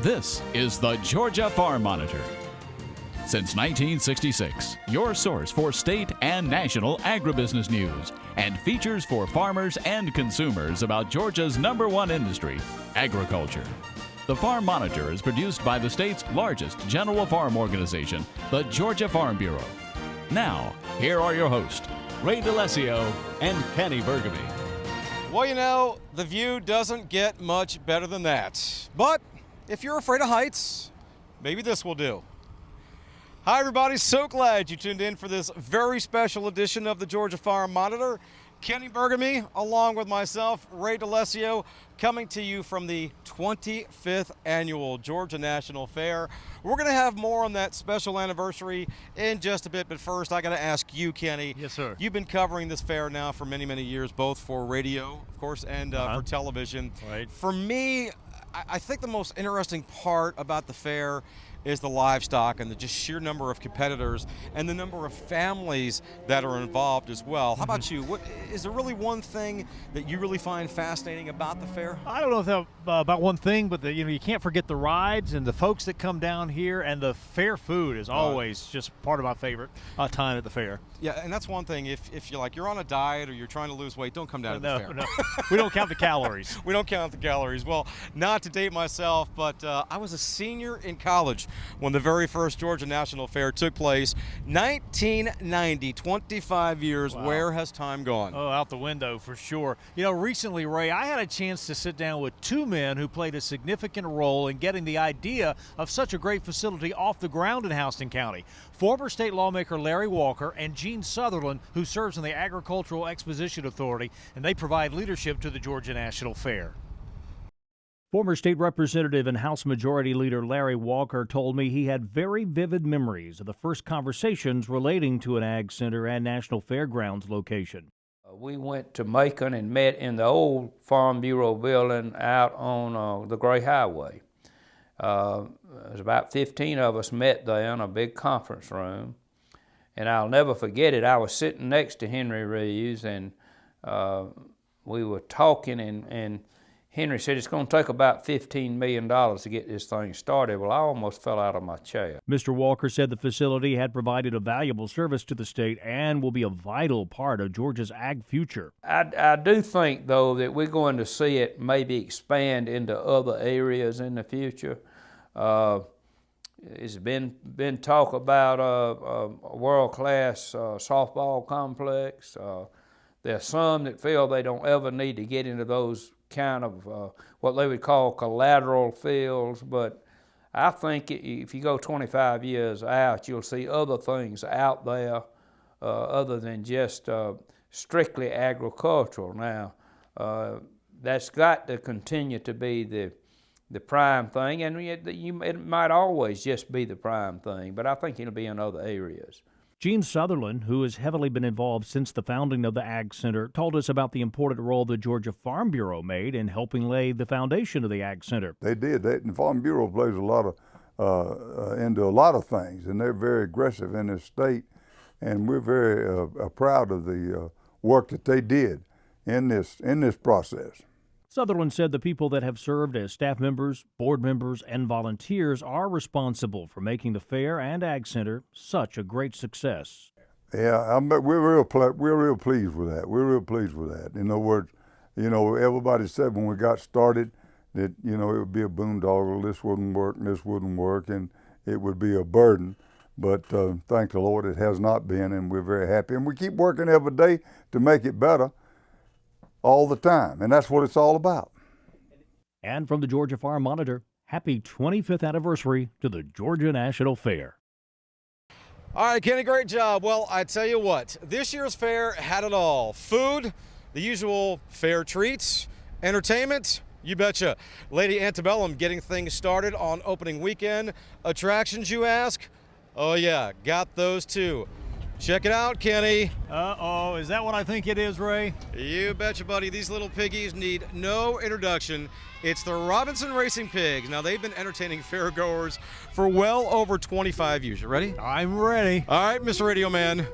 This is the Georgia Farm Monitor. Since 1966, your source for state and national agribusiness news and features for farmers and consumers about Georgia's #1 industry, agriculture. The Farm Monitor is produced by the state's largest general farm organization, the Georgia Farm Bureau. Now, here are your hosts, Ray DeLessio and Kenny Burgamy. Well, you know, the view doesn't get much better than that. But if you're afraid of heights, maybe this will do. Hi, everybody. So glad you tuned in for this very special edition of the Georgia Farm Monitor. Kenny Burgamy, along with myself, Ray DeLessio, coming to you from the 25th Annual Georgia National Fair. We're going to have more on that special anniversary in just a bit, but first I got to ask you, Kenny. Yes, sir. You've been covering this fair now for many, many years, both for radio, of course, and for television. Right. For me, I think the most interesting part about the fair is the livestock and the just sheer number of competitors and the number of families that are involved as well. How about you? Is there really one thing that you really find fascinating about the fair? I don't know if that, about one thing, but you can't forget the rides and the folks that come down here, and the fair food is always just part of my favorite time at the fair. Yeah, and that's one thing. If you're on a diet or you're trying to lose weight, don't come down to the fair. No, we don't count the calories. We don't count the calories. Well, not to date myself, but I was a senior in college when the very first Georgia National Fair took place. 1990, 25 years. Wow. Where has time gone? Oh, out the window for sure. You know, recently, Ray, I had a chance to sit down with two men who played a significant role in getting the idea of such a great facility off the ground in Houston County. Former state lawmaker Larry Walker and Gene Sutherland, who serves on the Agricultural Exposition Authority, and they provide leadership to the Georgia National Fair. Former state representative and House Majority Leader Larry Walker told me he had very vivid memories of the first conversations relating to an ag center and National Fairgrounds location. We went to Macon and met in the old Farm Bureau building out on the Gray Highway. There was about 15 of us met there in a big conference room. And I'll never forget it. I was sitting next to Henry Reeves, and we were talking, and Henry said, it's going to take about $15 million to get this thing started. Well, I almost fell out of my chair. Mr. Walker said the facility had provided a valuable service to the state and will be a vital part of Georgia's ag future. I do think, though, that we're going to see it maybe expand into other areas in the future. It's been talk about a world-class softball complex. There are some that feel they don't ever need to get into those kind of what they would call collateral fields, but I think if you go 25 years out, you'll see other things out there other than just strictly agricultural. Now, that's got to continue to be the prime thing, and it might always just be the prime thing, but I think it'll be in other areas. Gene Sutherland, who has heavily been involved since the founding of the Ag Center, told us about the important role the Georgia Farm Bureau made in helping lay the foundation of the Ag Center. They did. The Farm Bureau plays a lot of into a lot of things, and they're very aggressive in this state, and we're very proud of the work that they did in this process. Sutherland said the people that have served as staff members, board members, and volunteers are responsible for making the fair and Ag Center such a great success. Yeah, we're real pleased with that. We're real pleased with that. In other words, everybody said when we got started that, it would be a boondoggle, this wouldn't work, and it would be a burden. But thank the Lord, it has not been, and we're very happy. And we keep working every day to make it better. All the time, and that's what it's all about. And from the Georgia Farm Monitor, happy 25th anniversary to the Georgia National Fair. All right, Kenny, great job. Well, I tell you what, this year's fair had it all. Food, the usual fair treats, entertainment, you betcha. Lady Antebellum getting things started on opening weekend. Attractions, you ask? Oh yeah, got those too. Check it out, Kenny. Uh-oh, is that what I think it is, Ray? You betcha, buddy. These little piggies need no introduction. It's the Robinson Racing Pigs. Now, they've been entertaining fairgoers for well over 25 years. You ready? I'm ready. All right, Mr. Radio Man.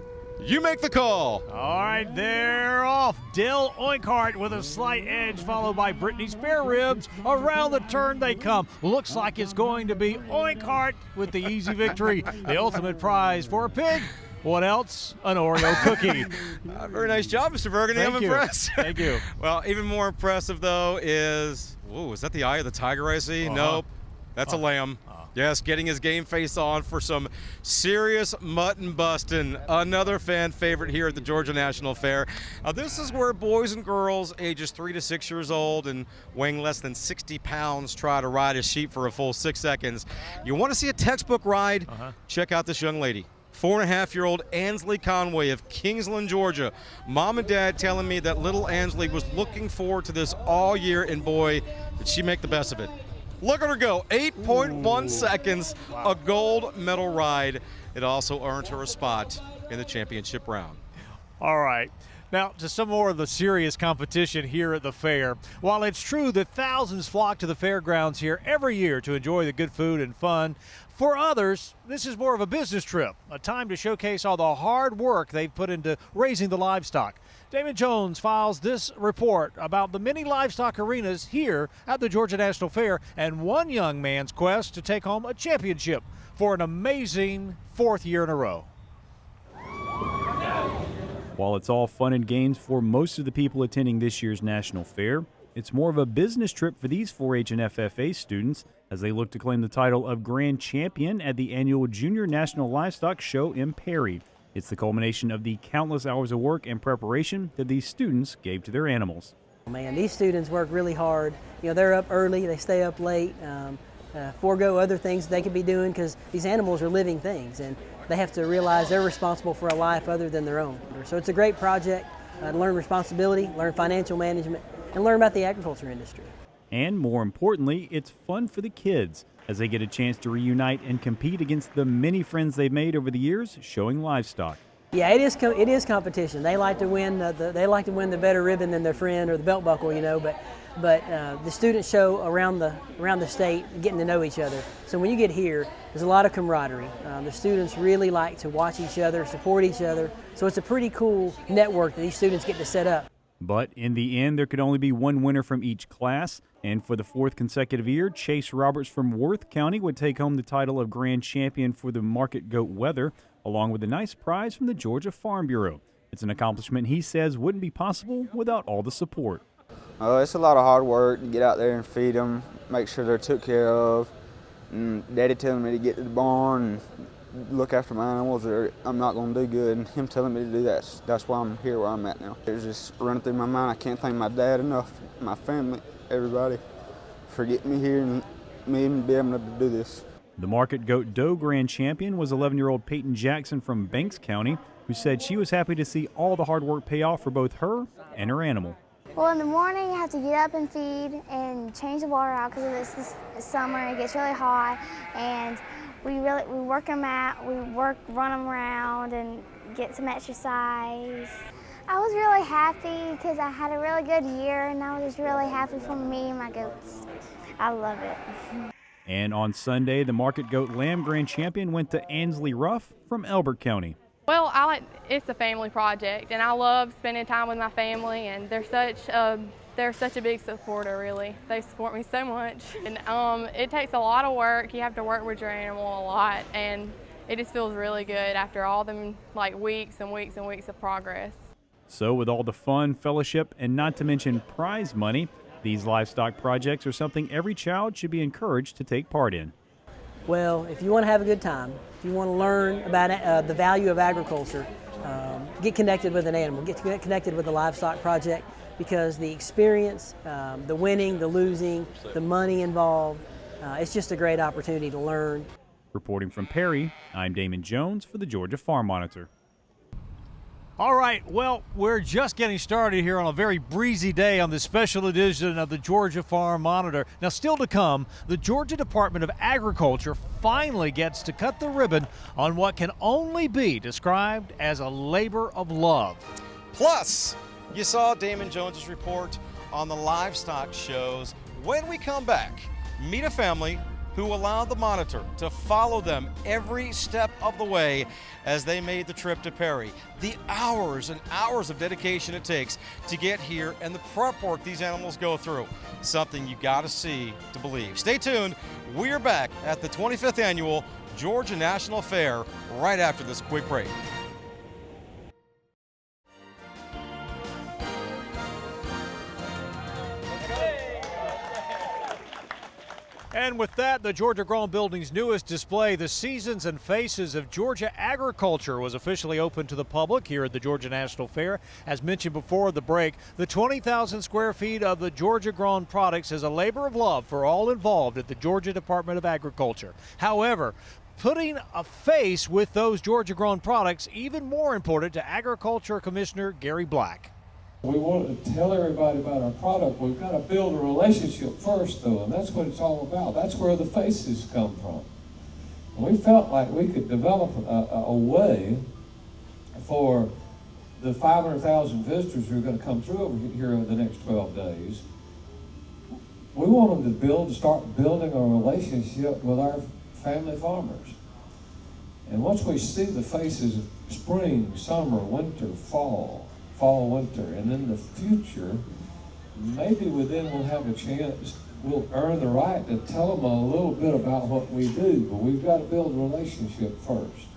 You make the call. All right, they're off. Dell Oinkhart with a slight edge, followed by Brittany Spare Ribs. Around the turn they come. Looks like it's going to be Oinkhart with the easy victory. The ultimate prize for a pig. What else? An Oreo cookie. Very nice job, Mr. Burgundy. Thank I'm you. impressed. Thank you. Well, even more impressive, though, is that the eye of the tiger I see? Nope. That's a lamb. Yes, getting his game face on for some serious mutton busting. Another fan favorite here at the Georgia National Fair. This is where boys and girls ages 3 to 6 years old and weighing less than 60 pounds try to ride a sheep for a full 6 seconds. You want to see a textbook ride? Check out this young lady. 4.5-year-old Ansley Conway of Kingsland, Georgia. Mom and Dad telling me that little Ansley was looking forward to this all year, and boy, did she make the best of it. Look at her go, 8.1 seconds, a gold medal ride. It also earned her a spot in the championship round. All right. Now, to some more of the serious competition here at the fair. While it's true that thousands flock to the fairgrounds here every year to enjoy the good food and fun, for others, this is more of a business trip, a time to showcase all the hard work they've put into raising the livestock. Damon Jones files this report about the many livestock arenas here at the Georgia National Fair and one young man's quest to take home a championship for an amazing 4th year in a row. While it's all fun and games for most of the people attending this year's National Fair, it's more of a business trip for these 4-H and FFA students as they look to claim the title of Grand Champion at the annual Junior National Livestock Show in Perry. It's the culmination of the countless hours of work and preparation that these students gave to their animals. Man, these students work really hard. You know, they're up early, they stay up late, forego other things they could be doing because these animals are living things and they have to realize they're responsible for a life other than their own. So it's a great project to learn responsibility, learn financial management, and learn about the agriculture industry. And more importantly, it's fun for the kids as they get a chance to reunite and compete against the many friends they've made over the years showing livestock. Yeah, it is competition. They like to win the better ribbon than their friend or the belt buckle, you know. But the students show around the state getting to know each other. So when you get here, there's a lot of camaraderie. The students really like to watch each other, support each other. So it's a pretty cool network that these students get to set up. But in the end, there could only be one winner from each class. And for the 4th consecutive year, Chase Roberts from Worth County would take home the title of Grand Champion for the Market Goat Weather, along with a nice prize from the Georgia Farm Bureau. It's an accomplishment he says wouldn't be possible without all the support. It's a lot of hard work to get out there and feed them, make sure they're took care of. And Daddy telling me to get to the barn and look after my animals or I'm not going to do good. And him telling me to do that, that's why I'm here where I'm at now. It was just running through my mind. I can't thank my dad enough, my family, everybody, for getting me here and me even being able to do this. The Market Goat Doe Grand Champion was 11-year-old Peyton Jackson from Banks County, who said she was happy to see all the hard work pay off for both her and her animal. Well, in the morning you have to get up and feed and change the water out because it's summer, it gets really hot, and we work them out, run them around and get some exercise. I was really happy because I had a really good year and I was just really happy for me and my goats. I love it. And on Sunday, the Market Goat Lamb Grand Champion went to Ansley Ruff from Elbert County. Well, it's a family project, and I love spending time with my family, and they're such a big supporter, really. They support me so much. And it takes a lot of work. You have to work with your animal a lot, and it just feels really good after all them weeks and weeks and weeks of progress. So with all the fun, fellowship, and not to mention prize money, these livestock projects are something every child should be encouraged to take part in. Well, if you want to have a good time, if you want to learn about the value of agriculture, get connected with an animal, get connected with the livestock project, because the experience, the winning, the losing, the money involved, it's just a great opportunity to learn. Reporting from Perry, I'm Damon Jones for the Georgia Farm Monitor. All right, well, we're just getting started here on a very breezy day on this special edition of the Georgia Farm Monitor. Now, still to come, the Georgia Department of Agriculture finally gets to cut the ribbon on what can only be described as a labor of love. Plus, you saw Damon Jones's report on the livestock shows. When we come back, meet a family who allowed the monitor to follow them every step of the way as they made the trip to Perry. The hours and hours of dedication it takes to get here and the prep work these animals go through. Something you got to see to believe. Stay tuned. We're back at the 25th Annual Georgia National Fair right after this quick break. And with that, the Georgia Grown Building's newest display, the Seasons and Faces of Georgia Agriculture, was officially opened to the public here at the Georgia National Fair. As mentioned before the break, the 20,000 square feet of the Georgia Grown products is a labor of love for all involved at the Georgia Department of Agriculture. However, putting a face with those Georgia Grown products even more important to Agriculture Commissioner Gary Black. We want to tell everybody about our product. We've got to build a relationship first, though, and that's what it's all about. That's where the faces come from. And we felt like we could develop a way for the 500,000 visitors who are going to come through over here over the next 12 days. We want them to start building a relationship with our family farmers. And once we see the faces of spring, summer, winter, fall, winter, and in the future, maybe then we'll have a chance, we'll earn the right to tell them a little bit about what we do, but we've got to build a relationship first.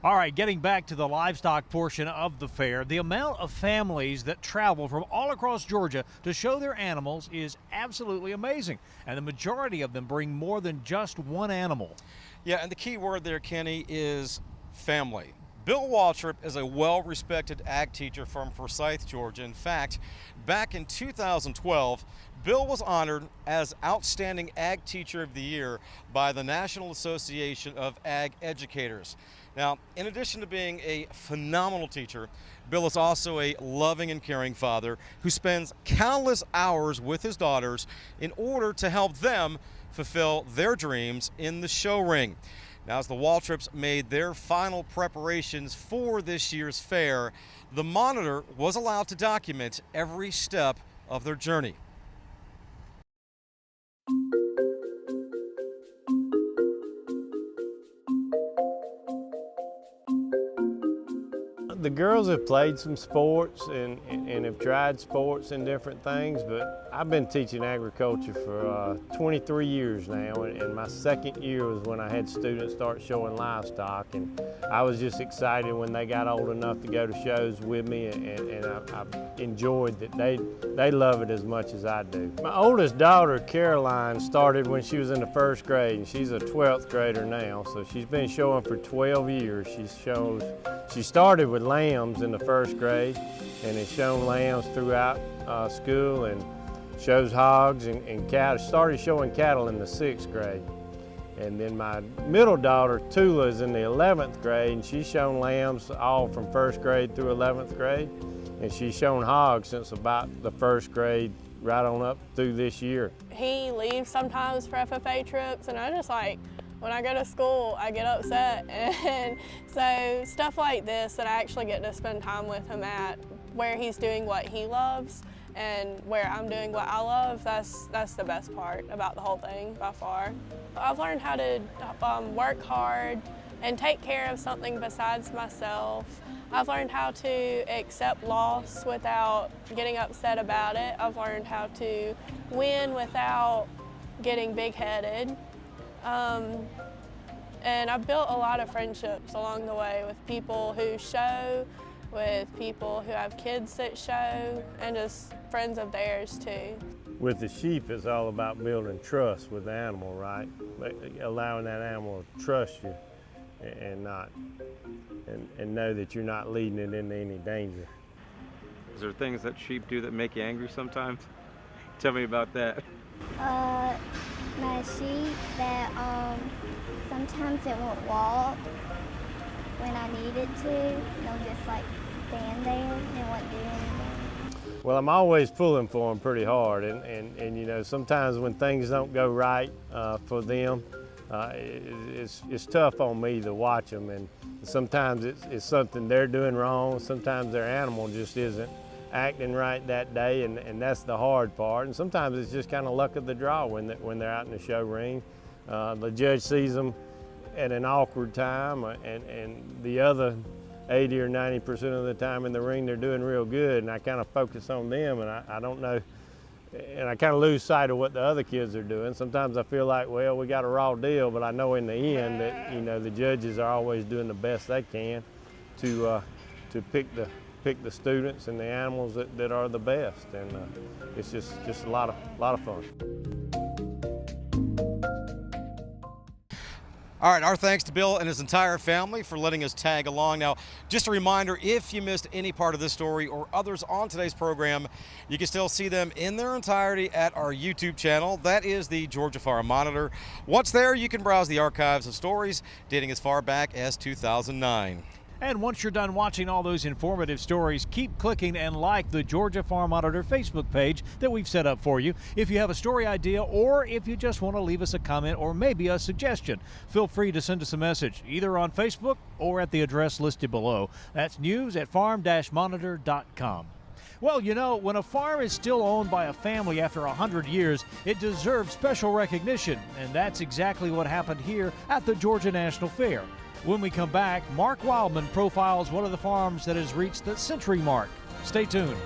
All right, getting back to the livestock portion of the fair, the amount of families that travel from all across Georgia to show their animals is absolutely amazing, and the majority of them bring more than just one animal. Yeah, and the key word there, Kenny, is family. Bill Waltrip is a well-respected ag teacher from Forsyth, Georgia. In fact, back in 2012, Bill was honored as Outstanding Ag Teacher of the Year by the National Association of Ag Educators. Now, in addition to being a phenomenal teacher, Bill is also a loving and caring father who spends countless hours with his daughters in order to help them fulfill their dreams in the show ring. Now, as the Waltrips made their final preparations for this year's fair, the monitor was allowed to document every step of their journey. The girls have played some sports and have tried sports and different things, but I've been teaching agriculture for 23 years now, and my second year was when I had students start showing livestock, and I was just excited when they got old enough to go to shows with me, and I enjoyed that they love it as much as I do. My oldest daughter, Caroline, started when she was in the first grade, and she's a 12th grader now, so she's been showing for 12 years. She started with lambs in the first grade and has shown lambs throughout school and shows hogs and cattle. Started showing cattle in the 6th grade. And then my middle daughter, Tula, is in the 11th grade, and she's shown lambs all from 1st grade through 11th grade. And she's shown hogs since about the 1st grade right on up through this year. He leaves sometimes for FFA trips, and I just like, when I go to school, I get upset, and so stuff like this that I actually get to spend time with him at, where he's doing what he loves and where I'm doing what I love, that's the best part about the whole thing by far. I've learned how to work hard and take care of something besides myself. I've learned how to accept loss without getting upset about it. I've learned how to win without getting big-headed. And I've built a lot of friendships along the way with people who show, with people who have kids that show, and just friends of theirs too. With the sheep, it's all about building trust with the animal, right? Allowing that animal to trust you and know that you're not leading it into any danger. Is there things that sheep do that make you angry sometimes? Tell me about that. My sheep that sometimes it won't walk when I need it to. They'll just like stand there and won't do anything. Well, I'm always pulling for them pretty hard, and you know, sometimes when things don't go right for them, it's tough on me to watch them, and sometimes it's something they're doing wrong. Sometimes their animal just isn't acting right that day, and that's the hard part. And sometimes it's just kind of luck of the draw when they're out in the show ring. The judge sees them at an awkward time, and the other 80 or 90% of the time in the ring they're doing real good, and I kind of focus on them, and I don't know, and I kind of lose sight of what the other kids are doing. Sometimes I feel like, well, we got a raw deal, but I know in the end that, you know, the judges are always doing the best they can to pick the students and the animals that are the best, and it's just a lot of fun. All right, our thanks to Bill and his entire family for letting us tag along. Now, just a reminder, if you missed any part of this story or others on today's program, you can still see them in their entirety at our YouTube channel. That is the Georgia Farm Monitor. Once there, you can browse the archives of stories dating as far back as 2009. And once you're done watching all those informative stories, keep clicking and like the Georgia Farm Monitor Facebook page that we've set up for you. If you have a story idea or if you just want to leave us a comment or maybe a suggestion, feel free to send us a message either on Facebook or at the address listed below. That's news@farm-monitor.com. Well, you know, when a farm is still owned by a family after 100 years, it deserves special recognition, and that's exactly what happened here at the Georgia National Fair. When we come back, Mark Wildman profiles one of the farms that has reached the century mark. Stay tuned.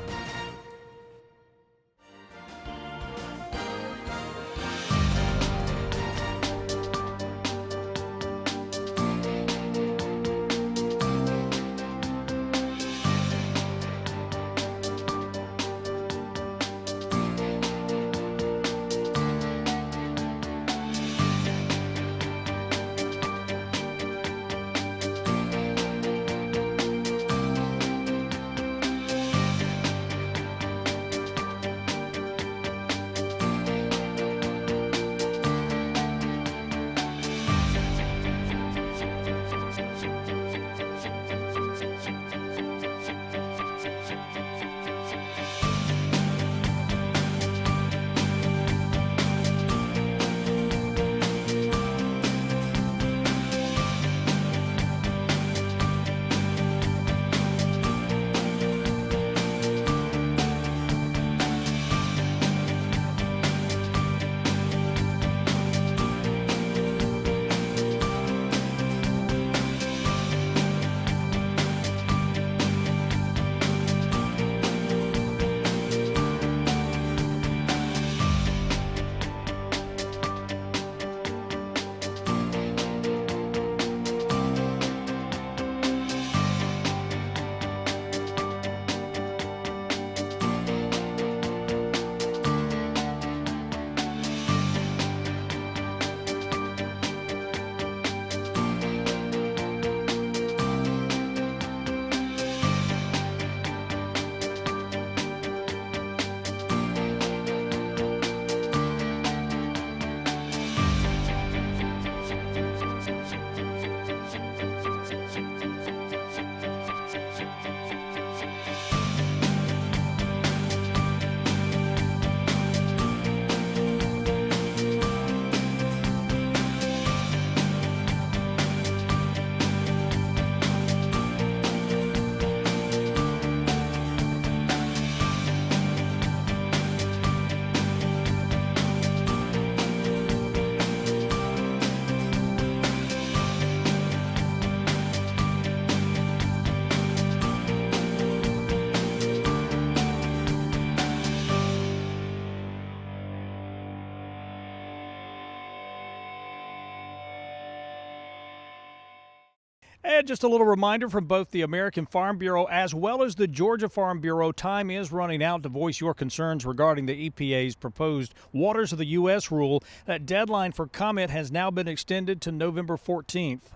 And just a little reminder from both the American Farm Bureau as well as the Georgia Farm Bureau, time is running out to voice your concerns regarding the EPA's proposed Waters of the U.S. rule. That deadline for comment has now been extended to November 14th.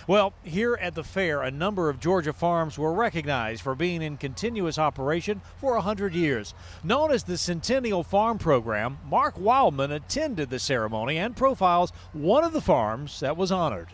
Well, here at the fair, a number of Georgia farms were recognized for being in continuous operation for 100 years. Known as the Centennial Farm Program, Mark Wildman attended the ceremony and profiles one of the farms that was honored.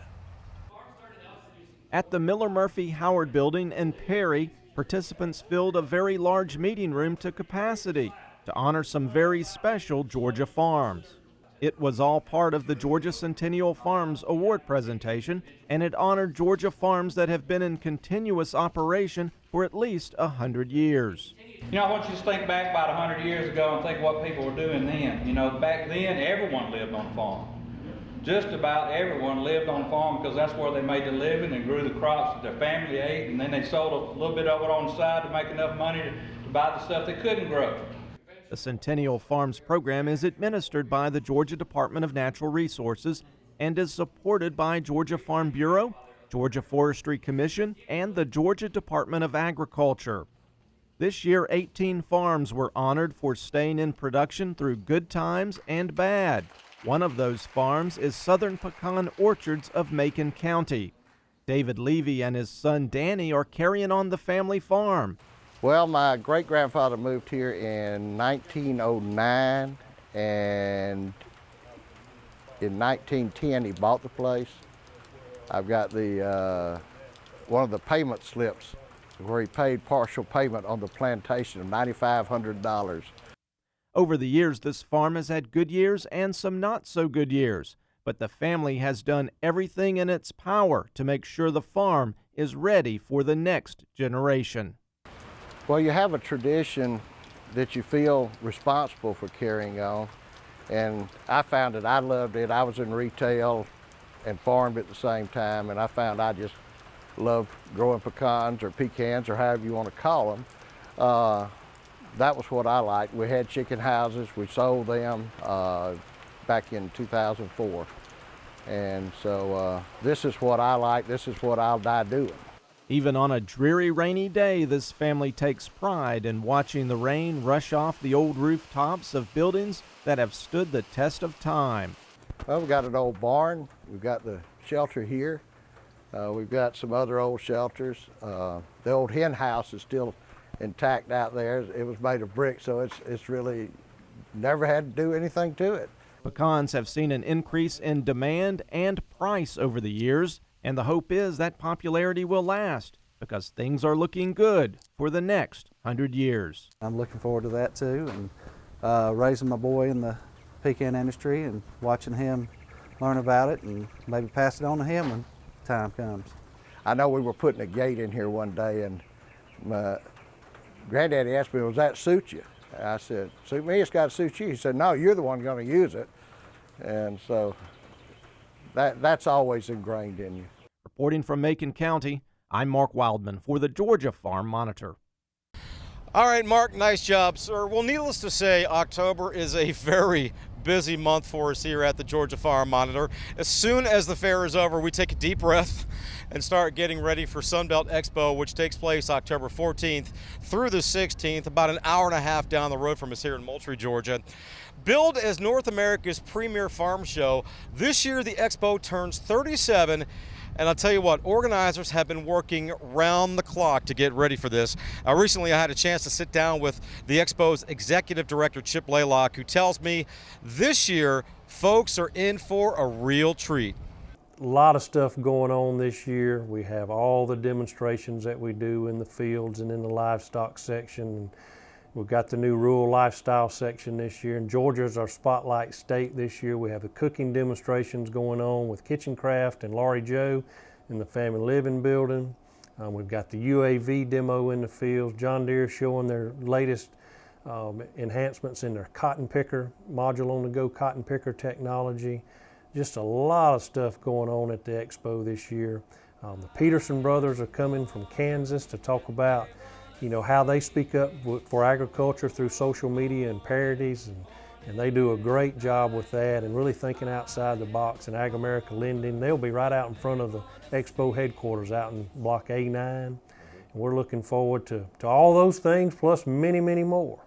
At the Miller Murphy Howard Building in Perry, participants filled a very large meeting room to capacity to honor some very special Georgia farms. It was all part of the Georgia Centennial Farms Award presentation, and it honored Georgia farms that have been in continuous operation for at least 100 years. You know, I want you to think back about 100 years ago and think what people were doing then. You know, back then everyone lived on a farm. just about everyone lived on the farm because that's where they made their living and grew the crops that their family ate, and then they sold a little bit of it on the side to make enough money to buy the stuff they couldn't grow. The Centennial Farms program is administered by the Georgia Department of Natural Resources and is supported by Georgia Farm Bureau, Georgia Forestry Commission, and the Georgia Department of Agriculture. This year, 18 farms were honored for staying in production through good times and bad. One of those farms is Southern Pecan Orchards of Macon County. David Levy and his son Danny are carrying on the family farm. Well, my great-grandfather moved here in 1909, and in 1910 he bought the place. I've got the one of the payment slips where he paid partial payment on the plantation of $9,500. Over the years, this farm has had good years and some not so good years, but the family has done everything in its power to make sure the farm is ready for the next generation. Well, you have a tradition that you feel responsible for carrying on, and I found that I loved it. I was in retail and farmed at the same time, and I found I just loved growing pecans or pecans or however you want to call them. That was what I liked. We had chicken houses. We sold them back in 2004. And so this is what I like. This is what I'll die doing. Even on a dreary rainy day, this family takes pride in watching the rain rush off the old rooftops of buildings that have stood the test of time. Well, we've got an old barn. We've got the shelter here. We've got some other old shelters. The old hen house is still intact out there. It was made of brick, so it's really never had to do anything to it. Pecans have seen an increase in demand and price over the years, and the hope is that popularity will last because things are looking good for the next 100 years. I'm looking forward to that too, and raising my boy in the pecan industry and watching him learn about it and maybe pass it on to him when time comes. I know we were putting a gate in here one day, and my granddaddy asked me, "Does that suit you?" I said, "Suit me, it's got to suit you." He said, "No, you're the one going to use it." And so that's always ingrained in you. Reporting from Macon County, I'm Mark Wildman for the Georgia Farm Monitor. All right, Mark, nice job, sir. Well, needless to say, October is a very busy month for us here at the Georgia Farm Monitor. As soon as the fair is over, we take a deep breath and start getting ready for Sunbelt Expo, which takes place October 14th through the 16th, about an hour and a half down the road from us here in Moultrie, Georgia. Billed as North America's premier farm show, this year the Expo turns 37. And I'll tell you what, organizers have been working round the clock to get ready for this. Recently, I had a chance to sit down with the Expo's executive director, Chip Laylock, who tells me this year, folks are in for a real treat. A lot of stuff going on this year. We have all the demonstrations that we do in the fields and in the livestock section. We've got the new rural lifestyle section this year, and Georgia is our spotlight state this year. We have the cooking demonstrations going on with Kitchen Craft and Laurie Joe in the Family Living Building. We've got the UAV demo in the fields, John Deere showing their latest enhancements in their cotton picker, module on the go cotton picker technology. Just a lot of stuff going on at the Expo this year. The Peterson brothers are coming from Kansas to talk about how they speak up for agriculture through social media and parodies, and they do a great job with that and really thinking outside the box in Ag America lending. They'll be right out in front of the Expo headquarters out in Block A9, and we're looking forward to all those things plus many, many more.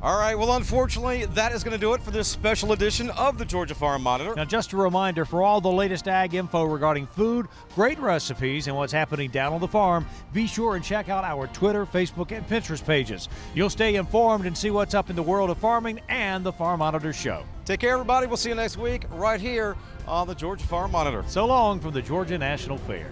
All right, well, unfortunately, that is going to do it for this special edition of the Georgia Farm Monitor. Now, just a reminder, for all the latest ag info regarding food, great recipes, and what's happening down on the farm, be sure and check out our Twitter, Facebook, and Pinterest pages. You'll stay informed and see what's up in the world of farming and the Farm Monitor Show. Take care, everybody. We'll see you next week right here on the Georgia Farm Monitor. So long from the Georgia National Fair.